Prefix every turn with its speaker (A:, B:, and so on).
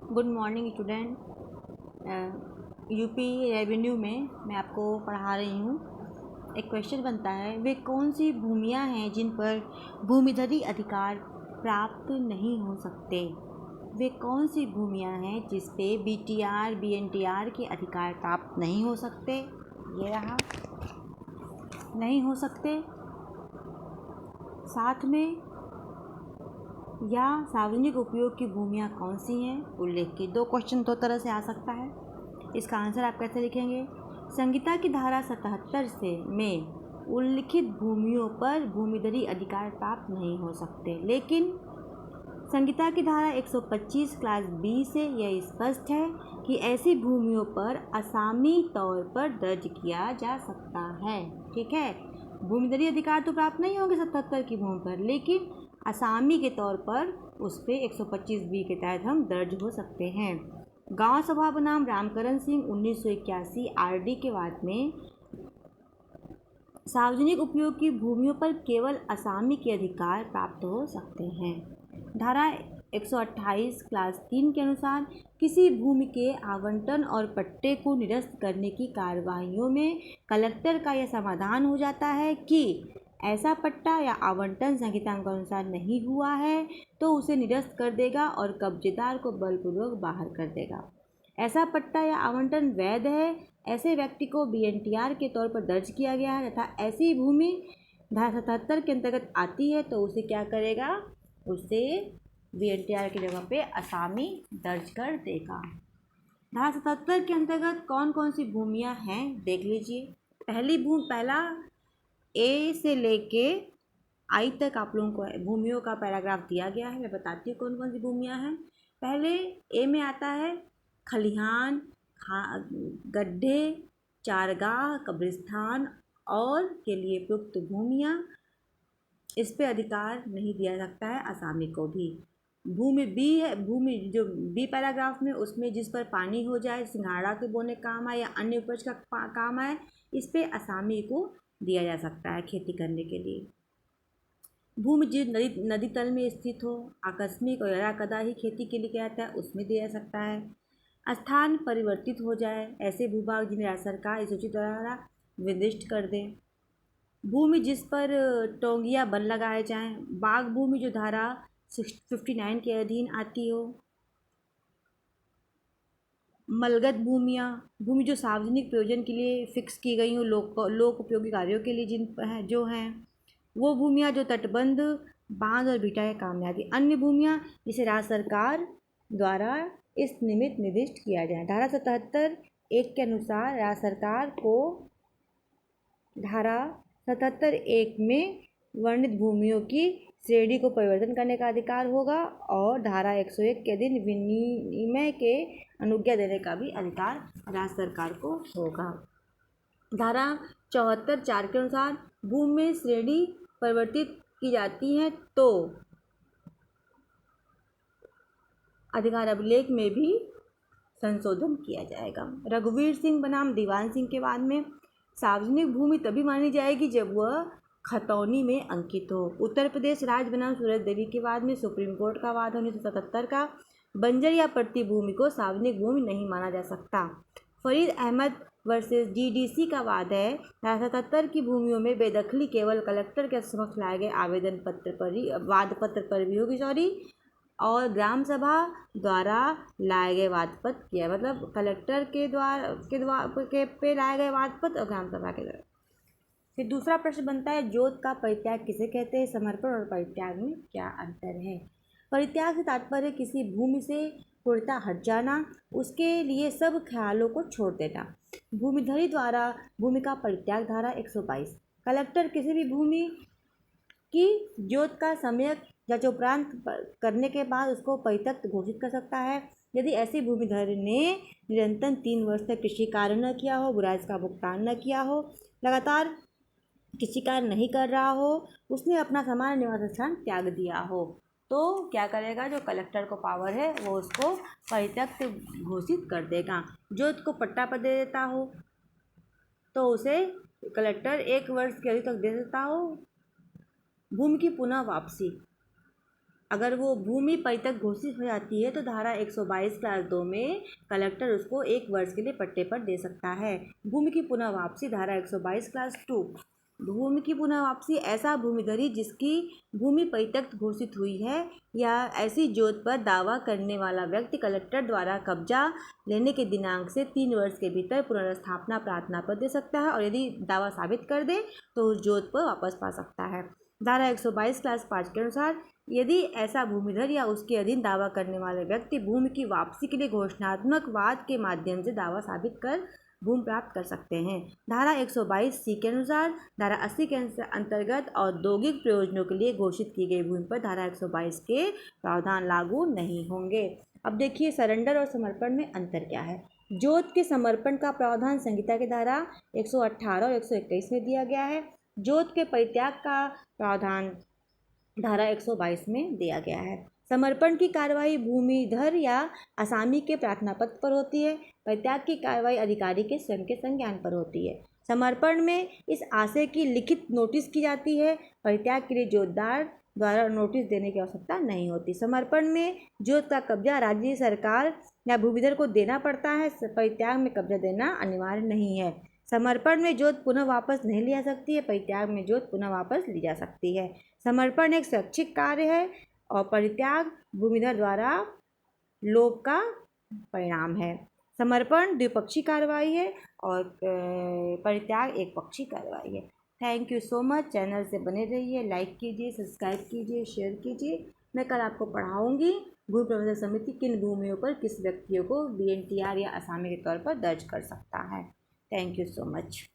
A: Good morning student. UP revenue में मैं आपको पढ़ा रही हूँ। एक क्वेश्चन बनता है, वे कौन सी भूमियाँ हैं जिन पर भूमिधरी अधिकार प्राप्त नहीं हो सकते। वे कौन सी भूमियाँ हैं जिस पे बीटीआर बीएनटीआर के अधिकार प्राप्त नहीं हो सकते। ये रहा, नहीं हो सकते। साथ में या सार्वजनिक उपयोग की भूमियाँ कौन सी हैं, उल्लेख की। दो क्वेश्चन दो तरह से आ सकता है। इसका आंसर आप कैसे लिखेंगे। संहिता की धारा 77 से में उल्लिखित भूमियों पर भूमिधरी अधिकार प्राप्त नहीं हो सकते, लेकिन संहिता की धारा 125 क्लास बी से यह स्पष्ट है कि ऐसी भूमियों पर असामी तौर पर दर्ज किया जा सकता है। ठीक है, भूमिधरी अधिकार तो प्राप्त नहीं होंगे 77 की भूमि पर, लेकिन असामी के तौर पर उस पर 125 बी के तहत हम दर्ज हो सकते हैं। गांव सभा बनाम रामकरण सिंह 1981 आरडी के बाद में सार्वजनिक उपयोग की भूमियों पर केवल असामी के अधिकार प्राप्त हो सकते हैं। धारा 128 क्लास 3 के अनुसार किसी भूमि के आवंटन और पट्टे को निरस्त करने की कार्यवाहियों में कलेक्टर का यह समाधान हो जाता है कि ऐसा पट्टा या आवंटन संहिता के अनुसार नहीं हुआ है तो उसे निरस्त कर देगा और कब्जेदार को बलपूर्वक बाहर कर देगा। ऐसा पट्टा या आवंटन वैध है, ऐसे व्यक्ति को बीएनटीआर के तौर पर दर्ज किया गया है तथा ऐसी भूमि धारा 77 के अंतर्गत आती है तो उसे क्या करेगा, उसे बीएनटीआर की जगह पे असामी दर्ज कर देगा। धारा 77 के अंतर्गत कौन कौन सी भूमियाँ हैं देख लीजिए। पहला ए से लेके आई तक आप लोगों को भूमियों का पैराग्राफ दिया गया है। मैं बताती हूँ कौन कौन सी भूमियाँ हैं। पहले ए में आता है खलिहान, गड्ढे, चारगाह, कब्रिस्तान और के लिए प्रयुक्त भूमियाँ। इस पे अधिकार नहीं दिया सकता है असामी को भी। भूमि बी है, भूमि जो बी पैराग्राफ में उसमें जिस पर पानी हो जाए, सिंघाड़ा के बोने काम आए या अन्य उपज का काम आए, इस पे असामी को दिया जा सकता है खेती करने के लिए। भूमि जो नदी तल में स्थित हो, आकस्मिक और यदाकदा ही खेती के लिए किया जाता है, उसमें दिया जा सकता है। स्थान परिवर्तित हो जाए, ऐसे भूभाग जिन्हें राज्य सरकार इस सूची द्वारा निर्दिष्ट कर दे। भूमि जिस पर टोंगिया वन लगाए जाएं, बाग भूमि जो धारा 59 के अधीन आती हो। मलगत भूमियाँ, भूमि जो सार्वजनिक प्रयोजन के लिए फिक्स की गई हो, लोक उपयोगी कार्यों के लिए जो हैं वो भूमियाँ जो तटबंध, बांध और भिटा के काम में आती। अन्य भूमियाँ जिसे राज्य सरकार द्वारा इस निमित्त निर्दिष्ट किया जाए। धारा 77 1 के अनुसार राज्य सरकार को धारा 77 1 में वर्णित भूमियों की श्रेणी को परिवर्तन करने का अधिकार होगा और धारा 101 के अधीन विनिमय के अनुज्ञा देने का भी अधिकार राज्य सरकार को होगा। धारा 74 4 के अनुसार भूमि में श्रेणी परिवर्तित की जाती है तो अधिकार अभिलेख में भी संशोधन किया जाएगा। रघुवीर सिंह बनाम दीवान सिंह के बाद में सार्वजनिक भूमि तभी मानी जाएगी जब वह खतौनी में अंकित हो। उत्तर प्रदेश राज्य बनाम सूरज देवी के बाद में सुप्रीम कोर्ट का वाद 1977 का बंजर या पट्टी भूमि को सार्वजनिक भूमि नहीं माना जा सकता। फरीद अहमद वर्सेस डीडीसी का वाद है। धारा 77 की भूमियों में बेदखली केवल कलेक्टर के समक्ष लाए गए आवेदन पत्र पर ही, वाद पत्र पर भी होगी और ग्राम सभा द्वारा लाए गए वाद पत्र किया, मतलब कलेक्टर के पे लाए गए वाद पत्र और ग्राम सभा के द्वारा। फिर दूसरा प्रश्न बनता है, जोत का परित्याग किसे कहते हैं, समर्पण और परित्याग में क्या अंतर है। परित्याग से तात्पर्य किसी भूमि से पूर्णतः हट जाना, उसके लिए सब ख्यालों को छोड़ देना। भूमिधरी द्वारा भूमि का परित्याग धारा 122। कलेक्टर किसी भी भूमि की जोत का सम्यक जांच उपरांत करने के बाद उसको परित्यक्त घोषित कर सकता है यदि ऐसी भूमिधर ने निरंतर 3 वर्ष तक कृषि कार्य न किया हो, बुराइश का भुगतान न किया हो, लगातार कृषि कार्य नहीं कर रहा हो, उसने अपना सामान्य निवास स्थान त्याग दिया हो, तो क्या करेगा, जो कलेक्टर को पावर है वो उसको परित्यक्त घोषित कर देगा। जोत को पट्टा पर दे देता हो तो उसे कलेक्टर 1 वर्ष के अवधि तक दे देता हो। भूमि की पुनः वापसी, अगर वो भूमि परित्यक्त घोषित हो जाती है तो धारा 122 क्लास 2 में कलेक्टर उसको 1 वर्ष के लिए पट्टे पर दे सकता है। भूमि की पुनः वापसी धारा 122 क्लास 2। भूमि की पुनः वापसी ऐसा भूमिधरी जिसकी भूमि परित्यक्त घोषित हुई है या ऐसी जोत पर दावा करने वाला व्यक्ति कलेक्टर द्वारा कब्जा लेने के दिनांक से 3 वर्ष के भीतर पुनर्स्थापना प्रार्थना पर दे सकता है और यदि दावा साबित कर दे तो उस जोत पर वापस पा सकता है। धारा 122 क्लास 5 के अनुसार यदि ऐसा भूमिधर या उसके अधीन दावा करने वाले व्यक्ति भूमि की वापसी के लिए घोषणात्मक वाद के माध्यम से दावा साबित कर भूमि प्राप्त कर सकते हैं। धारा 122 सी के अनुसार धारा 80 के अंतर्गत औद्योगिक प्रयोजनों के लिए घोषित की गई भूमि पर धारा 122 के प्रावधान लागू नहीं होंगे। अब देखिए सरेंडर और समर्पण में अंतर क्या है। जोत के समर्पण का प्रावधान संहिता की धारा 118 और 121 में दिया गया है। जोत के परित्याग का प्रावधान धारा 122 में दिया गया है। समर्पण की कार्रवाई भूमिधर या असामी के प्रार्थना पत्र पर होती है। परित्याग की कार्रवाई अधिकारी के स्वयं के संज्ञान पर होती है। समर्पण में इस आशय की लिखित नोटिस की जाती है। परित्याग के लिए जोतदार द्वारा नोटिस देने की आवश्यकता नहीं होती। समर्पण में जोत का कब्जा राज्य सरकार या भूमिधर को देना पड़ता है। परित्याग में कब्जा देना अनिवार्य नहीं है। समर्पण में जोत पुनः वापस नहीं ली जा सकती है। परित्याग में जोत पुनः वापस ली जा सकती है। समर्पण एक स्वैच्छिक कार्य है और परित्याग भूमिधर द्वारा लोप का परिणाम है। समर्पण द्विपक्षीय कार्रवाई है और परित्याग एक पक्षीय कार्रवाई है। Thank you so much. Channel से बने रहिए, लाइक कीजिए, सब्सक्राइब कीजिए, शेयर कीजिए। मैं कल आपको पढ़ाऊंगी भूमि प्रबंधन समिति किन भूमियों पर किस व्यक्तियों को BNTR या असामी के तौर पर दर्ज कर सकता है। Thank you so much.